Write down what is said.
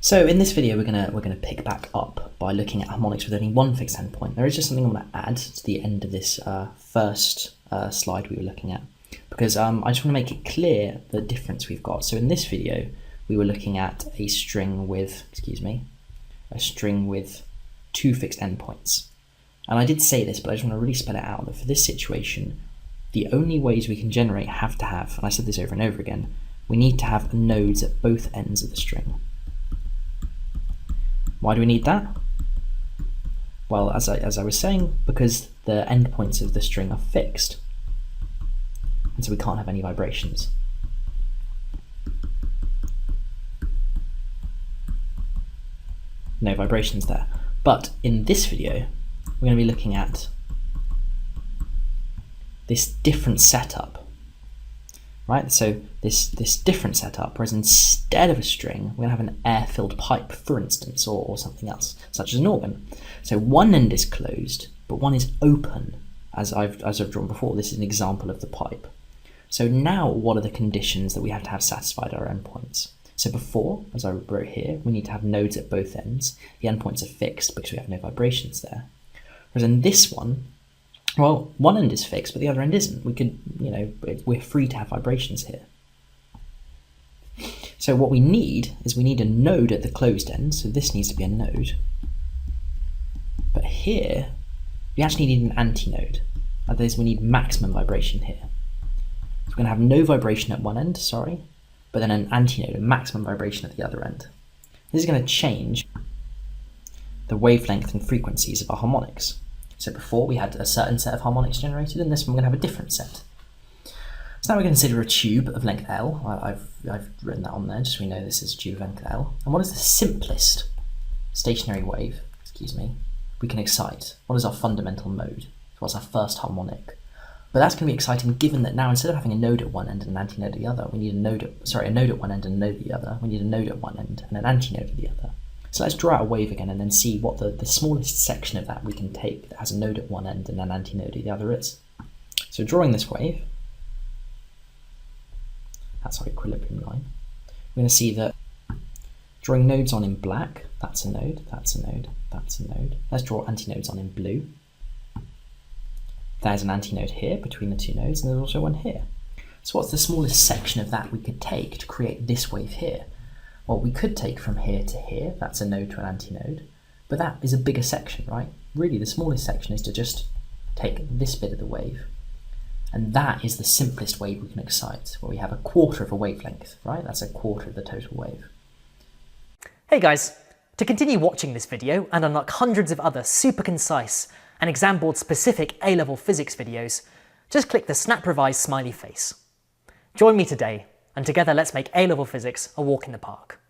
So in this video, we're gonna pick back up by looking at harmonics with only one fixed endpoint. There is just something I'm going to add to the end of this first slide we were looking at, because I just want to make it clear the difference we've got. So in this video, we were looking at a string with, two fixed endpoints. And I did say this, but I just want to really spell it out that for this situation, the only ways we can generate have to have, and I said this over and over again, we need to have nodes at both ends of the string. Why do we need that? Well, as I was saying, because the endpoints of the string are fixed, and so we can't have any vibrations. No vibrations there. But in this video, we're going to be looking at this different setup. Right, so this different setup, whereas instead of a string, we're going to have an air-filled pipe, for instance, or something else, such as an organ. So one end is closed, but one is open, as I've drawn before. This is an example of the pipe. So now, what are the conditions that we have to have satisfied our endpoints? So before, as I wrote here, we need to have nodes at both ends. The endpoints are fixed because we have no vibrations there. Whereas in this one, well, one end is fixed, but the other end isn't. We could, we're free to have vibrations here. So what we need is we need a node at the closed end, so this needs to be a node. But here, we actually need an antinode. That is, we need maximum vibration here. So we're going to have no vibration at one end, but then an antinode, a maximum vibration at the other end. This is going to change the wavelength and frequencies of our harmonics. So before we had a certain set of harmonics generated, and this one we're going to have a different set. So now we're going to consider a tube of length L. I've written that on there, just so we know this is a tube of length L. And what is the simplest stationary wave, we can excite? What is our fundamental mode? So what's our first harmonic? But that's going to be exciting given that now instead of having a node at one end and an antinode at the other, we need a node at one end and a node at the other. We need a node at one end and an antinode at the other. So let's draw out a wave again and then see what the smallest section of that we can take that has a node at one end and an antinode at the other is. So drawing this wave, that's our equilibrium line. We're going to see that drawing nodes on in black, that's a node, that's a node, that's a node. Let's draw antinodes on in blue. There's an antinode here between the two nodes, and there's also one here. So what's the smallest section of that we could take to create this wave here? Well, we could take from here to here, that's a node to an antinode, but that is a bigger section, right? Really, the smallest section is to just take this bit of the wave, and that is the simplest wave we can excite, where we have a quarter of a wavelength, right? That's a quarter of the total wave. Hey guys, to continue watching this video and unlock hundreds of other super concise and exam board specific A-level physics videos, just click the Snap Revise smiley face. Join me today, and together let's make A-level physics a walk in the park.